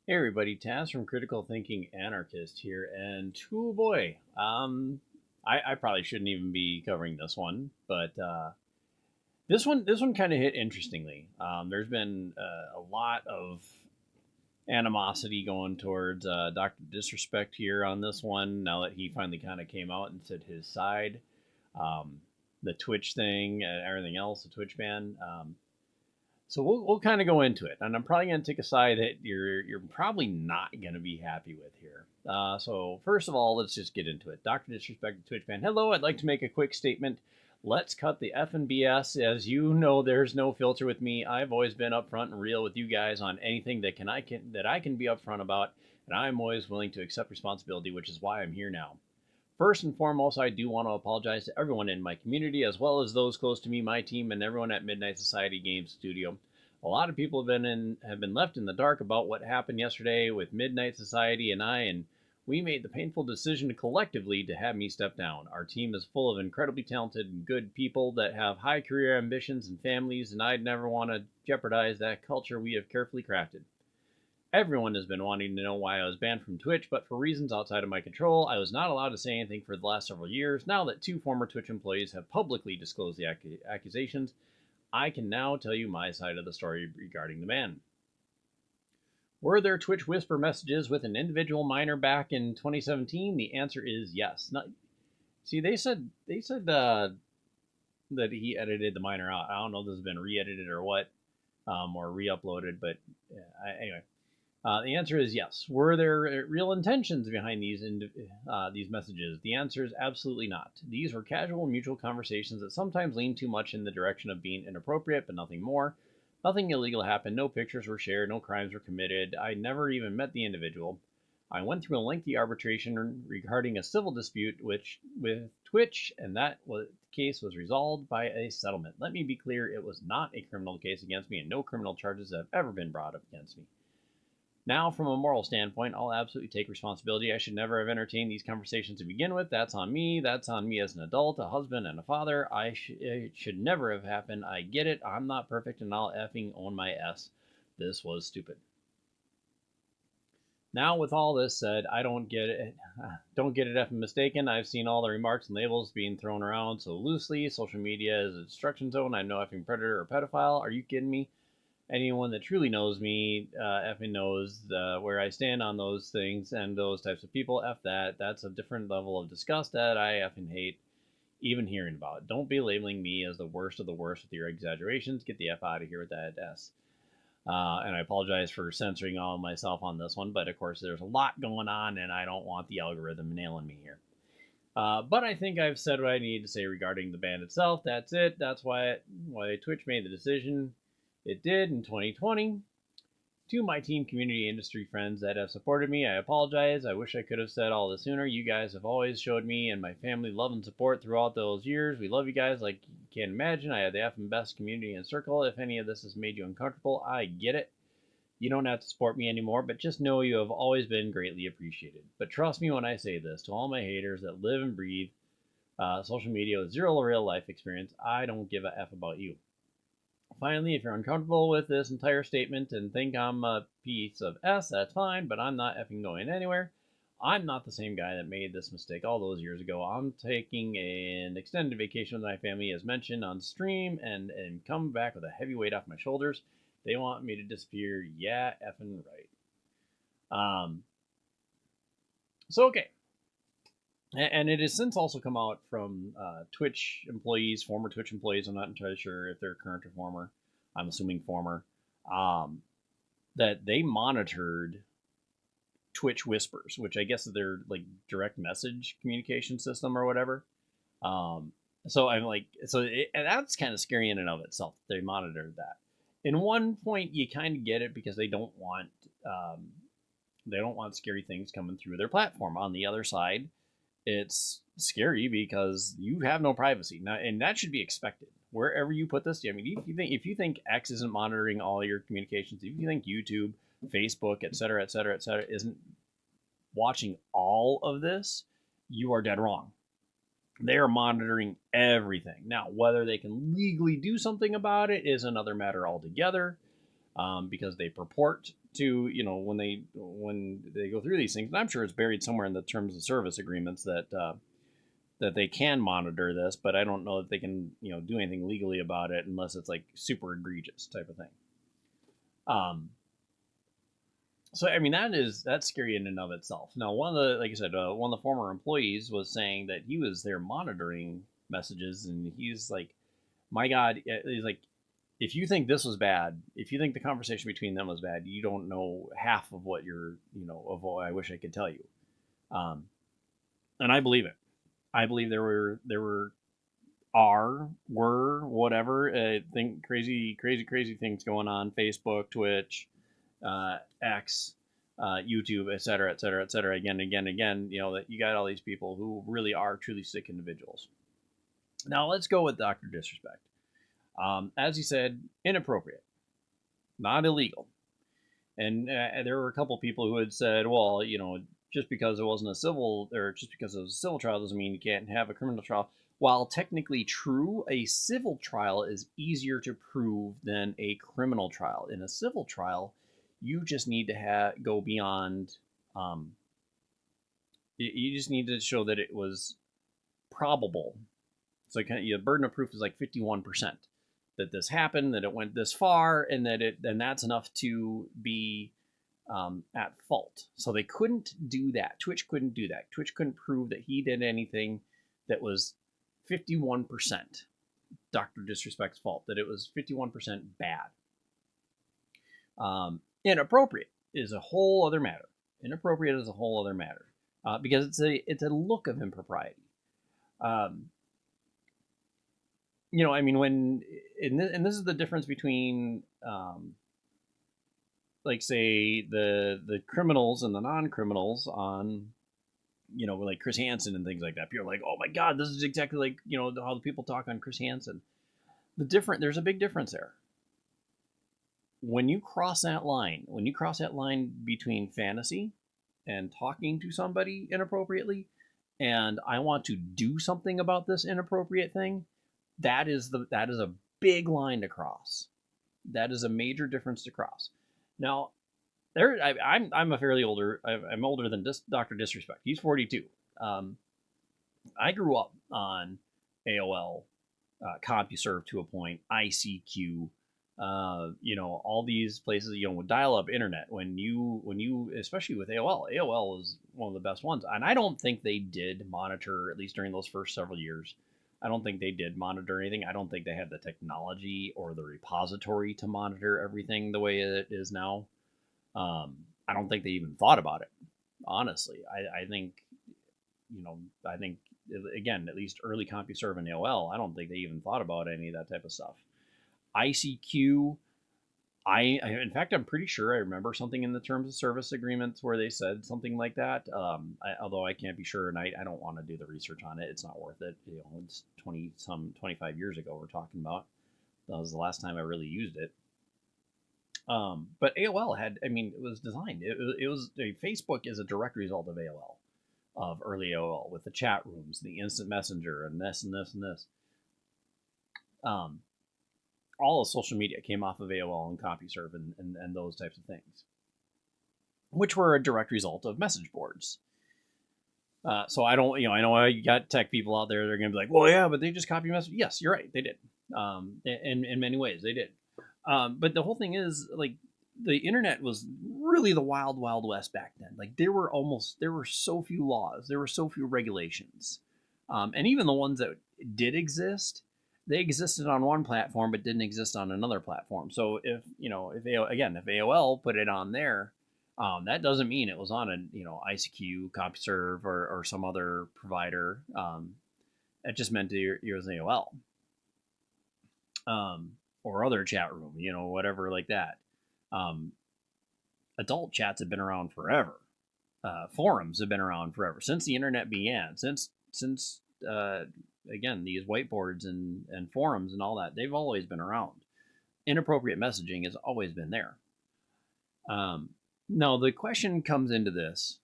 Hey everybody, Taz from Critical Thinking Anarchist here, and oh boy, I probably shouldn't even be covering this one, but this one kind of hit interestingly. There's been a lot of animosity going towards Doctor Disrespect here on this one. Now that he finally kind of came out and said his side, um, the Twitch thing and everything else, the Twitch ban. So we'll kind of go into it, and I'm probably going to take a side that you're probably not going to be happy with here. So first of all, let's just get into it. Doctor Disrespect, Twitch fan. Hello, I'd like to make a quick statement. Let's cut the F and BS. As you know, there's no filter with me. I've always been upfront and real with you guys on anything that I can be upfront about, and I'm always willing to accept responsibility, which is why I'm here now. First and foremost, I do want to apologize to everyone in my community, as well as those close to me, my team, and everyone at Midnight Society Games Studio. A lot of people have been left in the dark about what happened yesterday with Midnight Society and I, and we made the painful decision collectively to have me step down. Our team is full of incredibly talented and good people that have high career ambitions and families, and I'd never want to jeopardize that culture we have carefully crafted. Everyone has been wanting to know why I was banned from Twitch, but for reasons outside of my control, I was not allowed to say anything for the last several years. Now that two former Twitch employees have publicly disclosed the accusations, I can now tell you my side of the story regarding the ban. Were there Twitch whisper messages with an individual minor back in 2017? The answer is yes. See, they said that he edited the minor out. I don't know if this has been re-edited or what, or re-uploaded, but anyway. The answer is yes. Were there real intentions behind these messages? The answer is absolutely not. These were casual, mutual conversations that sometimes lean too much in the direction of being inappropriate, but nothing more. Nothing illegal happened. No pictures were shared. No crimes were committed. I never even met the individual. I went through a lengthy arbitration regarding a civil dispute with Twitch, and case was resolved by a settlement. Let me be clear: it was not a criminal case against me, and no criminal charges have ever been brought up against me. Now, from a moral standpoint, I'll absolutely take responsibility. I should never have entertained these conversations to begin with. That's on me. That's on me as an adult, a husband, and a father. It should never have happened. I get it. I'm not perfect, and I'll effing own my S. This was stupid. Now, with all this said, I don't get it. Don't get it effing mistaken. I've seen all the remarks and labels being thrown around so loosely. Social media is a destruction zone. I'm no effing predator or pedophile. Are you kidding me? Anyone that truly knows me effing knows where I stand on those things and those types of people. F that. That's a different level of disgust that I effing hate even hearing about. Don't be labeling me as the worst of the worst with your exaggerations. Get the F out of here with that S. And I apologize for censoring all of myself on this one, but of course there's a lot going on and I don't want the algorithm nailing me here. But I think I've said what I need to say regarding the ban itself. That's it. That's why Twitch made the decision it did in 2020. To my team, community, industry friends that have supported me, I apologize. I wish I could have said all this sooner. You guys have always showed me and my family love and support throughout those years. We love you guys like you can't imagine. I have the effing best community and circle. If any of this has made you uncomfortable, I get it. You don't have to support me anymore, but just know you have always been greatly appreciated. But trust me when I say this, to all my haters that live and breathe social media with zero real life experience, I don't give a F about you. Finally, if you're uncomfortable with this entire statement and think I'm a piece of S, that's fine, but I'm not effing going anywhere. I'm not the same guy that made this mistake all those years ago. I'm taking an extended vacation with my family, as mentioned on stream, and come back with a heavy weight off my shoulders. They want me to disappear. Yeah, effing right. Okay. And it has since also come out from Twitch employees, former Twitch employees. I'm not entirely sure if they're current or former. I'm assuming former. That they monitored Twitch whispers, which I guess is their like direct message communication system or whatever. So I'm like, and that's kind of scary in and of itself. They monitored that. In one point, you kind of get it because they don't want scary things coming through their platform. On the other side, it's scary because you have no privacy now, and that should be expected wherever you put this. I mean, if you think X isn't monitoring all your communications, if you think YouTube, Facebook, et cetera, et cetera, et cetera, isn't watching all of this, you are dead wrong. They are monitoring everything. Now, whether they can legally do something about it is another matter altogether, because they purport to, when they go through these things, and I'm sure it's buried somewhere in the terms of service agreements that they can monitor this, but I don't know that they can, do anything legally about it unless it's like super egregious type of thing. So I mean that's scary in and of itself. Now, like I said, one of the former employees was saying that he was there monitoring messages, and he's like, my God, he's like, if you think this was bad, if you think the conversation between them was bad, you don't know half of what of what I wish I could tell you. Um, and I believe it. I believe were whatever, think crazy things going on. Facebook, Twitch, X, YouTube, et cetera, et cetera, et cetera. Again, again, again. That you got all these people who really are truly sick individuals. Now let's go with Dr. Disrespect. As he said, inappropriate, not illegal. And there were a couple people who had said, well, just because it wasn't a civil, or just because it was a civil trial doesn't mean you can't have a criminal trial. While technically true, a civil trial is easier to prove than a criminal trial. In a civil trial, you just need to go beyond. You just need to show that it was probable. So the burden of proof is like 51%. That this happened, that it went this far, and that's enough to be at fault. So they couldn't do that. Twitch couldn't do that. Twitch couldn't prove that he did anything that was 51% Dr. Disrespect's fault, that it was 51% bad. Inappropriate is a whole other matter. Because it's a look of impropriety. I mean, and this is the difference between, like, say, the criminals and the non-criminals on, like Chris Hansen and things like that. People are like, oh my God, this is exactly like, how the people talk on Chris Hansen. There's a big difference there. When you cross that line between fantasy and talking to somebody inappropriately, and I want to do something about this inappropriate thing, that is a big line to cross. That is a major difference to cross. Now, I'm a fairly older. I'm older than Dr. Disrespect. He's 42. I grew up on AOL, CompuServe to a point, ICQ, all these places, with dial-up internet. When you, especially with AOL was one of the best ones, and I don't think they did monitor, at least during those first several years. I don't think they did monitor anything. I don't think they had the technology or the repository to monitor everything the way it is now. I don't think they even thought about it, honestly. I think, again, at least early CompuServe and AOL, I don't think they even thought about any of that type of stuff. ICQ, in fact, I'm pretty sure I remember something in the terms of service agreements where they said something like that. Although I can't be sure, and I don't want to do the research on it. It's not worth it. It's 25 years ago we're talking about. That was the last time I really used it. But AOL it was designed. Facebook is a direct result of AOL, of early AOL, with the chat rooms, the instant messenger, and this and this and this. All of social media came off of AOL and CompuServe and those types of things, which were a direct result of message boards. So I don't, I know you got tech people out there, they're going to be like, well, yeah, but they just copy message. Yes, you're right. They did. In many ways, they did. But the whole thing is, like, the internet was really the wild, wild west back then. Like, there were so few laws, there were so few regulations. And even the ones that did exist, they existed on one platform but didn't exist on another platform. So if AOL put it on there, that doesn't mean it was on ICQ, CompuServe, or some other provider. It just meant it was AOL, or other chat room, whatever like that. Adult chats have been around forever. Forums have been around forever, since the internet began. Since again, these whiteboards and forums and all that, they've always been around. Inappropriate messaging has always been there. Now the question comes into this: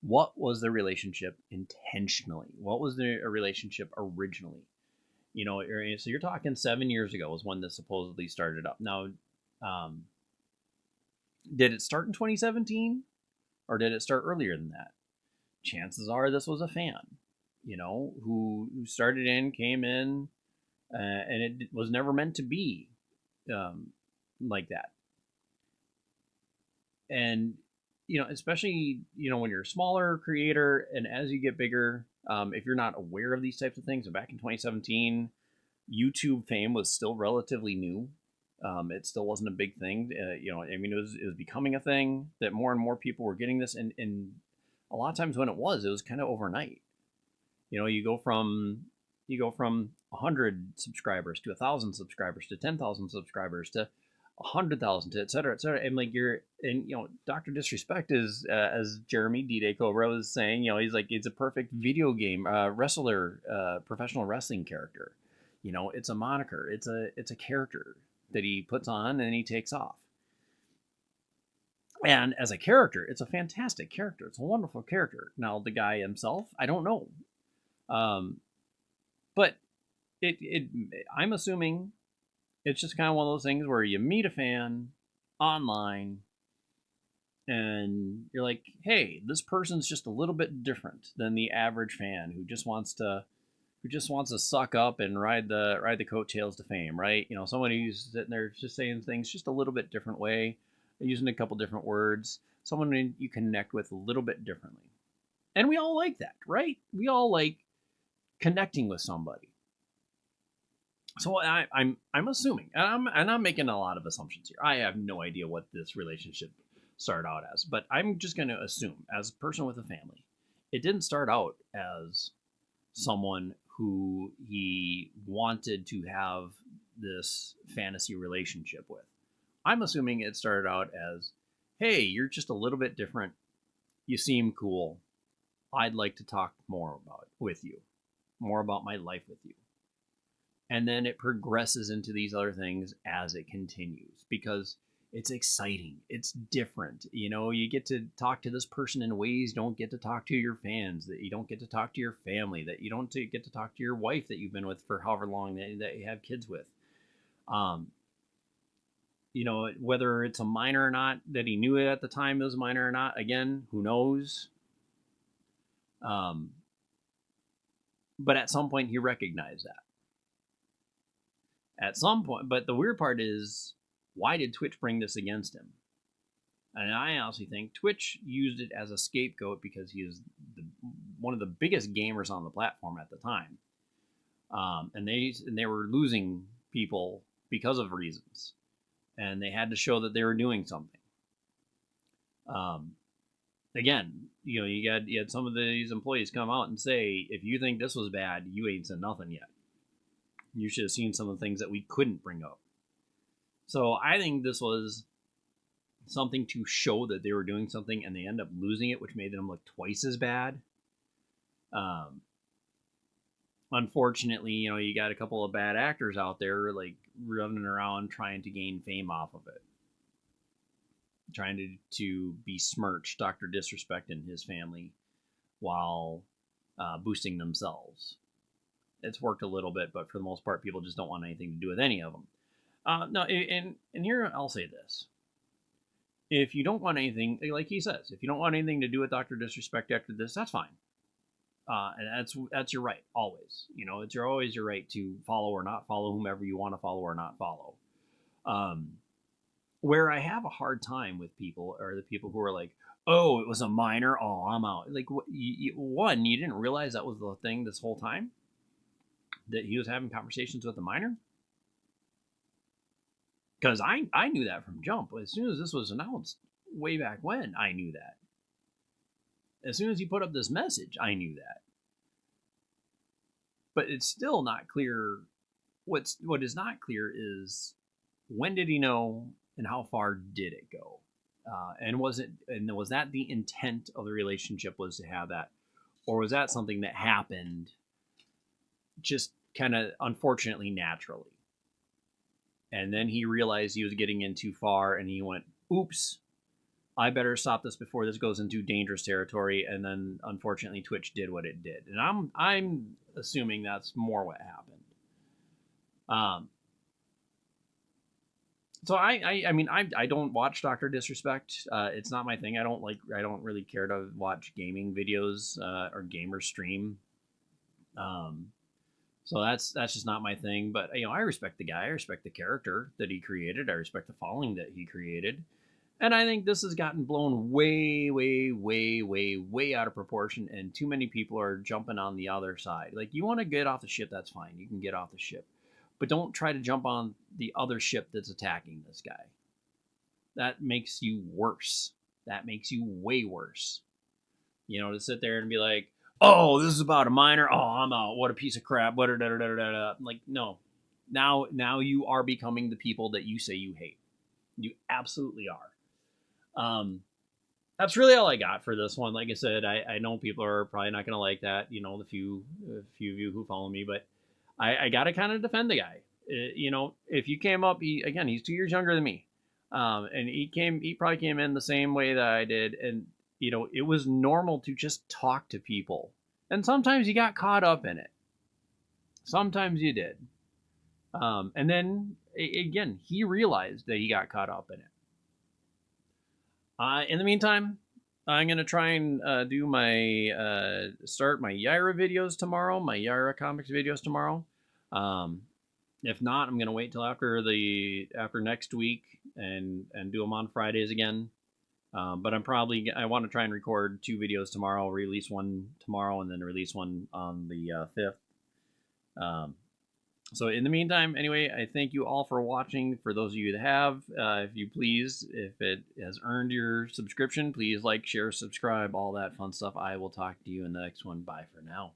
what was the relationship intentionally? What was the relationship originally? So you're talking 7 years ago was when this supposedly started up. Now, Did it start in 2017 or did it start earlier than that? Chances are this was a fan, who started in, came in, and it was never meant to be um, like that. And especially when you're a smaller creator, and as you get bigger, if you're not aware of these types of things, back in 2017, YouTube fame was still relatively new. It still wasn't a big thing. I mean, it was becoming a thing that more and more people were getting this, and a lot of times when it was kind of overnight. You go from 100 subscribers to 1,000 subscribers to 10,000 subscribers to 100,000 to et cetera, et cetera. And like Dr. Disrespect is, as Jeremy D-Day Cobra was saying, he's like, it's a perfect video game wrestler, professional wrestling character. It's a moniker. It's a character that he puts on and he takes off. And as a character, it's a fantastic character. It's a wonderful character. Now, the guy himself, I don't know. But it I'm assuming it's just kind of one of those things where you meet a fan online and you're like, hey, this person's just a little bit different than the average fan who just wants to suck up and ride the coattails to fame, right? Someone who's sitting there just saying things just a little bit different way, using a couple different words, someone you connect with a little bit differently. And we all like that, right? We all like connecting with somebody. So I'm assuming, and I'm making a lot of assumptions here. I have no idea what this relationship started out as, but I'm just going to assume, as a person with a family, it didn't start out as someone who he wanted to have this fantasy relationship with. I'm assuming it started out as, hey, you're just a little bit different. You seem cool. I'd like to talk more about it with you, more about my life with you. And then it progresses into these other things as it continues because it's exciting. It's different. You get to talk to this person in ways you don't get to talk to your fans, that you don't get to talk to your family, that you don't get to talk to your wife that you've been with for however long that you have kids with. Whether it's a minor or not, that he knew it at the time it was a minor or not, again, who knows? But at some point he recognized that. At some point, but the weird part is, why did Twitch bring this against him? And I honestly think Twitch used it as a scapegoat because he was one of the biggest gamers on the platform at the time, and they were losing people because of reasons, and they had to show that they were doing something. Again, you had some of these employees come out and say, if you think this was bad, you ain't said nothing yet. You should have seen some of the things that we couldn't bring up. So I think this was something to show that they were doing something, and they end up losing it, which made them look twice as bad. Unfortunately, you got a couple of bad actors out there like running around trying to gain fame off of it, trying to besmirch Dr. Disrespect and his family while boosting themselves. It's worked a little bit, but for the most part, people just don't want anything to do with any of them. No, and here I'll say this: if you don't want anything, like he says, if you don't want anything to do with Dr. Disrespect after this, that's fine. And that's your right, always. It's always your right to follow or not follow whomever you want to follow or not follow. Where I have a hard time with people are the people who are like, oh, it was a minor, oh, I'm out. Like, one, you didn't realize that was the thing this whole time? That he was having conversations with a minor? Because I knew that from jump. As soon as this was announced, way back when, I knew that. As soon as he put up this message, I knew that. But it's still not clear. What is not clear is, when did he know and how far did it go? And was that the intent of the relationship, was to have that, or was that something that happened just kind of unfortunately naturally? And then he realized he was getting in too far, and he went, oops, I better stop this before this goes into dangerous territory. And then unfortunately Twitch did what it did, and I'm assuming that's more what happened. So I don't watch Doctor Disrespect. It's not my thing. I don't really care to watch gaming videos or gamer stream. Um, so that's just not my thing. But I respect the guy. I respect the character that he created. I respect the following that he created. And I think this has gotten blown way, way, way, way, way out of proportion, and too many people are jumping on the other side. Like, you want to get off the ship, that's fine. You can get off the ship. But don't try to jump on the other ship that's attacking this guy. That makes you worse. That makes you way worse. To sit there and be like, oh, this is about a minor. Oh, I'm out. What a piece of crap. What like, no. Now you are becoming the people that you say you hate. You absolutely are. That's really all I got for this one. Like I said, I know people are probably not going to like that. The few of you who follow me, but I got to kind of defend the guy. If you came up, he's 2 years younger than me, and he probably came in the same way that I did, and it was normal to just talk to people, and sometimes you got caught up in it. Sometimes you did, and then again, he realized that he got caught up in it. In the meantime, I'm gonna try and do my start my Yaira videos tomorrow, my Yaira comics videos tomorrow. Um, if not, I'm gonna wait till after next week and do them on Fridays again. But I want to try and record 2 videos tomorrow, release one tomorrow, and then release one on the 5th. So in the meantime, anyway, I thank you all for watching. For those of you that have, if it has earned your subscription, please like, share, subscribe, all that fun stuff. I will talk to you in the next one. Bye for now.